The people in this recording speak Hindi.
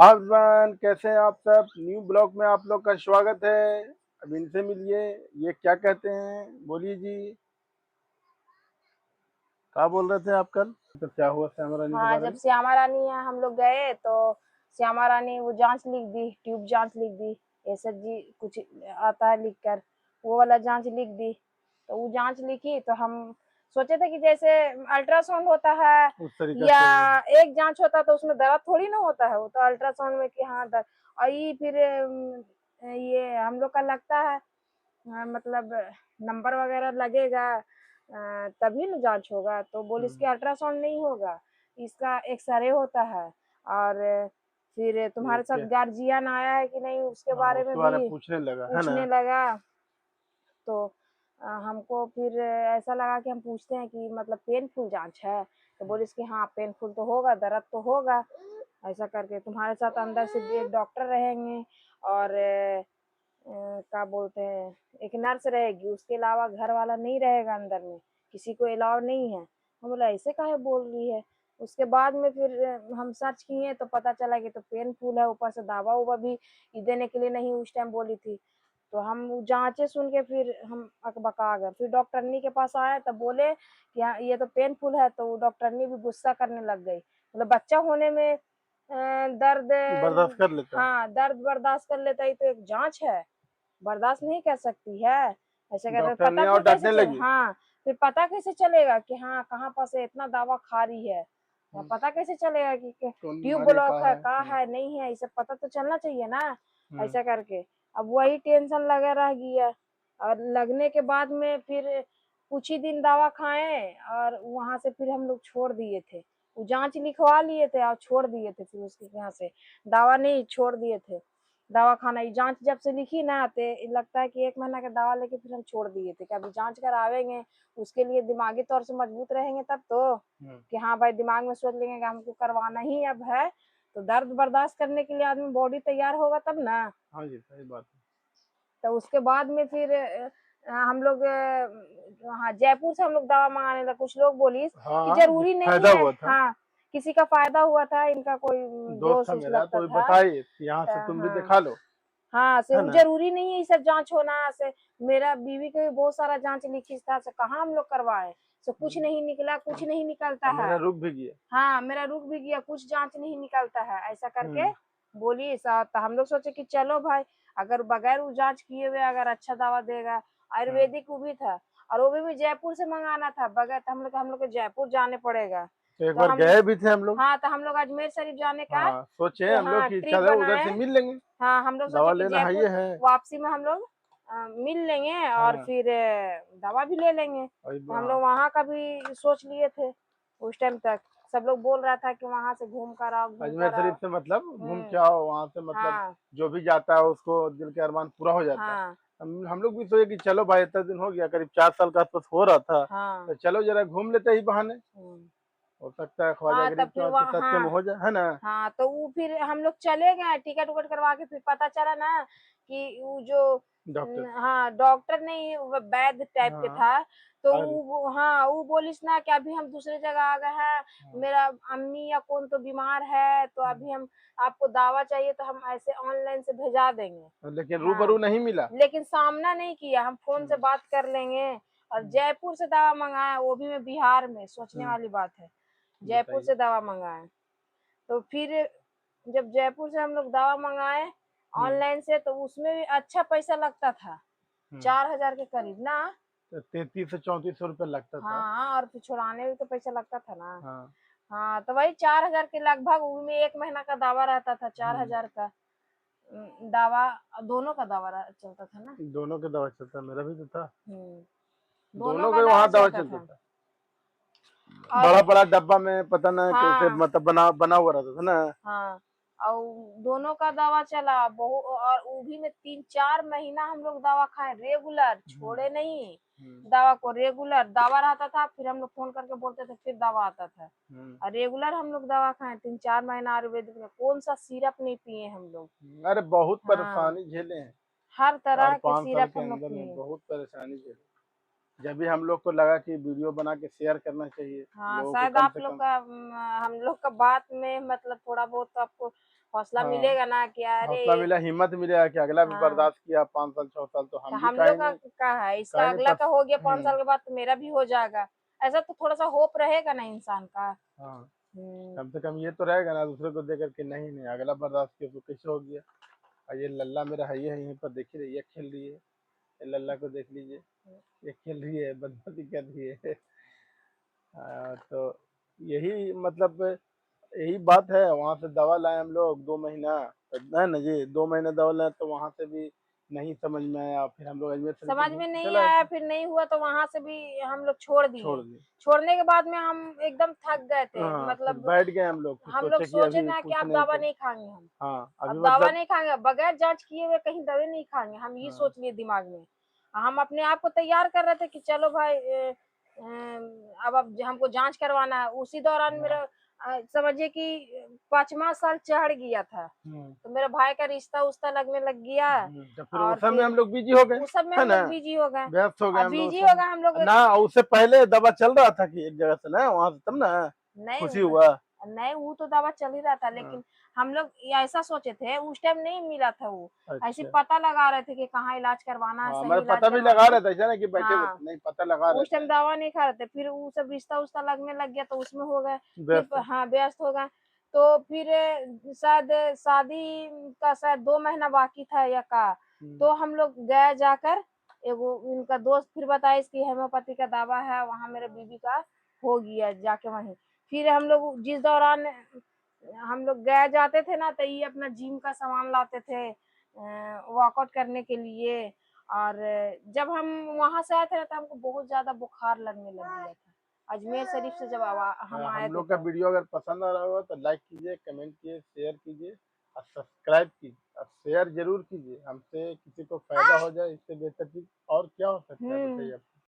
हाज़िर कैसे हैं आप सब? न्यू ब्लॉग में आप लोग का स्वागत है। अब इनसे मिलिए, ये क्या कहते हैं? बोलिए जी, क्या बोल रहे थे आप कल? तो क्या हुआ श्यामा रानी के हाँ, बारे जब में? श्यामा रानी यहाँ हम लोग गए तो श्यामा रानी वो जांच लिख दी, ट्यूब जांच लिख दी। एसएचजी कुछ आता है लिख कर, वो वाला जांच लिख दी। तो वो जांच लिखी तो हम सोचे थे कि जैसे अल्ट्रासाउंड होता है उस तरीका या से एक जांच होता है तो उसमें दर्द थोड़ी ना होता है, वो तो अल्ट्रासाउंड में कि हाँ दर्द। और ये फिर ये हम लोग का लगता है मतलब नंबर वगैरह लगेगा तभी ना जांच होगा। तो बोले इसकी अल्ट्रासाउंड नहीं होगा, इसका एक्सरे होता है। और फिर तुम्हारे ठीक साथ है। गार्जियन आया है कि नहीं उसके हाँ, बारे में उसके बारे में भी पूछने लगा, है ना? पूछने लगा। तो हमको फिर ऐसा लगा कि हम पूछते हैं कि मतलब पेनफुल जांच है। तो बोले इसकी हाँ पेनफुल तो होगा, दर्द तो होगा। ऐसा करके तुम्हारे साथ अंदर से एक डॉक्टर रहेंगे और क्या बोलते हैं एक नर्स रहेगी, उसके अलावा घर वाला नहीं रहेगा अंदर में, किसी को अलाउ नहीं है। हम बोला ऐसे काहे बोल रही है। उसके बाद में फिर हम सर्च किए तो पता चला कि तो पेनफुल है, ऊपर से दवा उवा भी देने के लिए नहीं उस टाइम बोली थी। तो हम जांचे सुन के फिर हम अकबका गए। फिर डॉक्टरनी के पास आए तब बोले कि हाँ ये तो पेनफुल है। तो डॉक्टरनी भी गुस्सा करने लग गई, मतलब बच्चा होने में दर्द, बर्दाश्त कर लेता है। हाँ दर्द बर्दाश्त कर लेता है, तो एक जांच है, बर्दाश्त नहीं कर सकती है। ऐसे कर डॉक्टर पता नहीं और फिर कैसे डाँटने चले, लगी। हाँ फिर पता कैसे चलेगा कि हाँ कहाँ पर से इतना दवा खा रही है। हुँ, पता कैसे चलेगा कि कौन ट्यूब बीमारी ब्लॉक का है है? का है नहीं है, इसे पता तो चलना चाहिए ना। हुँ, ऐसा करके अब वही टेंशन लगा रह गया। और लगने के बाद में फिर कुछ ही दिन दवा खाए और वहां से फिर हम लोग छोड़ दिए थे। वो जांच लिखवा लिए थे और छोड़ दिए थे, फिर उसके यहाँ से दवा नहीं छोड़ दिए थे। दवा खाना ये जांच जब से लिखी ना आते लगता है कि 1 महीना का दवा लेके फिर हम छोड़ दिए थे कि अभी जांच करावेंगे, उसके लिए दिमागी तौर से मजबूत रहेंगे तब तो हुँ। कि हाँ भाई दिमाग में सोच लेंगे कि हमको करवाना ही अब है। तो दर्द बर्दाश्त करने के लिए आदमी बॉडी तैयार होगा तब ना। हाँ जी, सही बात है। तो उसके बाद में फिर हम लोग हाँ जयपुर से हम लोग दवा मंगाने लगे। कुछ लोग बोली कि हाँ, जी, जरूरी नहीं फ़ायदा है, हुआ था। हाँ किसी का फायदा हुआ था, इनका कोई दोस्त दोस्त था उस मेरा तो लगता ये था। बताई कि यहाँ से तुम भी हाँ दिखा लो, हाँ, से है वो ना? ज़रूरी नहीं है ये सब जाँच होना से। मेरा बीवी का भी बहुत सारा जाँच लिखी था, से कहाँ हम लोग करवाएँ? से कुछ हुँ, नहीं निकला, कुछ नहीं निकलता अब मेरा है। रुक भी गया। हाँ, मेरा रुक भी गया, कुछ जाँच नहीं निकलता है, ऐसा करके हुँ, बोली। सा तो हम लोग सोचे कि चलो भाई, अगर बगैर वो जाँच किए हुए अगर अच्छा दवा देगा, हाँ। आयुर्वेदिक वो भी था और वो भी जयपुर से मँगाना था बगैर, तो हम लोग को जयपुर जाने पड़ेगा। तो एक तो बार हम गए भी थे हम लोग। हाँ, तो हम लोग अजमेर शरीफ जाने का हाँ, सोचे हम लोग हाँ, कि ट्रिप चलो उधर बनाए। से मिल लेंगे, हाँ, हम लोग दवा सोचे कि लेना है जयपुर ये है। वापसी में हम लोग मिल लेंगे और हाँ, फिर दवा भी ले लेंगे। वही तो हम हाँ, लोग वहाँ का भी सोच लिए थे उस टाइम तक। सब लोग बोल रहा था कि वहाँ से घूम कर आओ, घूम अजमेर कर आओ। शरीफ से मतलब घूम के हुँ, आओ, वहाँ से मतलब हाँ, जो भी जाता है उसको दिल के अरमान पूरा हो जाता है। हाँ, हम लोग भी सोचे कि चलो भाई इतना दिन हो गया, करीब 4 साल के आस-पास हो रहा था, हाँ, तो चलो ज़रा घूम लेते हैं इसी बहाने। हुँ। हो सकता है ख्वाजा हाँ, गरीब तब फिर के वहाँ सदक़े में हाँ। हो जाए, है ना? हाँ, तो वो फिर हम लोग चले गए टिकट-उकट करवा के। फिर पता चला ना कि वो जो डॉक्टर हाँ, डॉक्टर नहीं वो वैद्य टाइप के हाँ, था। तो अल वो हाँ, वो बोलिस ना कि अभी हम दूसरे जगह आ गए हैं, हाँ, मेरा अम्मी या कौन तो बीमार है, तो हुँ, अभी हम आपको दवा चाहिए तो हम ऐसे ऑनलाइन से भेजा देंगे। लेकिन रूबरू हाँ, नहीं मिला। लेकिन सामना नहीं किया, हम फ़ोन से हुँ, बात कर लेंगे। और हुँ, जयपुर से दवा मँगाया, वो भी मैं बिहार में, सोचने हुँ, वाली बात है। जयपुर बताइए। से दवा मँगाए। तो फिर जब जयपुर से हम लोग दवा मंगाए हुँ, ऑनलाइन से, तो उसमें भी अच्छा पैसा लगता था, हुँ, 4,000 के करीब ना। तो 3300 3400 लगता था। हाँ, और फिर छुड़ाने में तो पैसा लगता था ना। हाँ, हाँ, तो वही 4,000 के लगभग, वो में 1 महीना का दावा रहता था, हुँ, 4,000 का दावा, दोनों का दावा चलता था ना। दोनों का दवा चलता, मेरा भी तो था। हुँ, दोनों दोनों का के दावा वहाँ दवा चलता चलता था। था। और बड़ा-बड़ा डब्बा में पता ना कैसे हाँ, मतलब बना बना हुआ रहता था ना? हाँ, और दोनों का दवा चला और वो भी में 3-4 महीना हम लोग दवा खाए रेगुलर, हुँ, छोड़े नहीं। हुँ, दवा को रेगुलर दवा रहता था, फिर हम लोग फ़ोन करके बोलते थे, फिर दवा आता था। हुँ, और रेगुलर हम लोग दवा खाए 3-4 महीना आयुर्वेदिक में, कौन-सा सिरप नहीं पिए हम लोग। अरे बहुत हाँ, परेशानी झेले हैं। हर तरह के 4-5 साल सिरप के हम लोग अंदर में पिए। बहुत परेशानी झेली। जब भी हम लोग को लगा कि वीडियो बना के शेयर करना चाहिए, हाँ, लोगों को शायद कम आप से लोग कम का हम लोग का बात में मतलब थोड़ा बहुत आपको हौसला हाँ, मिलेगा ना कि अरे हौसला मिला, हिम्मत मिलेगा कि अगला भी हाँ बर्दाश्त किया 5 साल 6 साल तो तो हम भी हम काहे लोग का नहीं का है, इसका काहे नहीं अगला पर का हो गया 5 साल हुँ, के बाद तो मेरा भी हो जाएगा। ऐसा तो थोड़ा सा होप रहेगा ना इंसान का। हाँ, हम्म, कम से कम ये तो रहेगा ना दूसरे को देख कर के नहीं, नहीं अगला बर्दाश्त किया तो कैसे हो गया। और ये लल्ला मेरा है, ये है यहीं पर देख ही रही है, खेल रही है। ये लल्ला को देख लीजिए, ये खेल रही है, बदमाशी कर रही है। तो यही मतलब यही बात है, वहाँ से दवा लाए हम लोग 2 महीना, है ना जी, 2 महीना दवा लाए तो वहाँ से भी नहीं समझ में आया, फिर हम लोग अजमेर शरीफ समझ में में नहीं चला आया, फिर नहीं हुआ तो वहां से भी हम लोग छोड़ छोड़ दिए। दिए। छोड़ने के बाद में हम एकदम थक गए थे, हाँ, फिर मतलब बैठ गए हम लोग, फिर हम लोग सोचे कि सोचे अभी ना कि कुछ अब नहीं दवा तो नहीं खाएंगे हम। हाँ, अभी अब दवा मतलब नहीं खाएंगे, बगैर जांच किए हुए कहीं दवा नहीं खाएंगे, हम ये हाँ, सोच लिए दिमाग में। हम अपने आप को तैयार कर रहे थे कि चलो भाई अब हमको जांच करवाना है। उसी दौरान हाँ, मेरा समझिए कि 5वां साल चढ़ गया था, हुँ, तो मेरा भाई का रिश्ता उश्ता लगने लग गया। तो फिर और उस समय फिर हम लोग बिज़ी हो गए, उस सब में है हम ना? लोग बिजी हो गए। व्यस्त हो गए अब हम लोग उस बिजी हो समय। गए हम लोग। ना उससे पहले दवा चल रहा था कि एक जगह से ना, वहाँ से तब ना नहीं खुशी हुआ। नहीं, वो तो दवा चल ही रहा था, हाँ, लेकिन हम लोग ये ऐसा सोचे थे, उस टाइम नहीं मिला था वो। ऐसे अच्छा। पता लगा रहे थे कि कहाँ इलाज करवाना है, हाँ, सही मतलब इलाज पता भी लगा करवाना है। रहे थे, ऐसा नहीं कि बैठे हुए हाँ, थे, नहीं पता लगा रहे उस टाइम थे, दवा नहीं खा रहे थे, फिर वो सब रिश्ता उश्ता लगने लग गया तो उसमें हो गए। फिर व्यस्त। हाँ, व्यस्त हो गए। तो फिर शायद शादी का शायद 2 महीना बाकी था या का, हुँ, तो हम लोग गए जाकर, एगो उनका दोस्त फिर बताया इसकी होम्योपैथी का दवा है, वहाँ मेरे बीबी का हो गया जाके वहीं। फिर हम लोग जिस दौरान हम लोग गए जाते थे ना, तो ये अपना जिम का सामान लाते थे वर्कआउट करने के लिए। और जब हम वहाँ से आए थे ना, तो हमको बहुत ज़्यादा बुखार लगने लग गया था। अजमेर शरीफ से जब हम आए हम थे लोग का तो। वीडियो अगर पसंद आ रहा होगा तो लाइक कीजिए, कमेंट कीजिए, शेयर कीजिए और सब्सक्राइब कीजिए और शेयर ज़रूर कीजिए। हमसे किसी को फ़ायदा हो जाए, इससे बेहतर चीज़ और क्या हो सकता है हुँ। बताइए आप?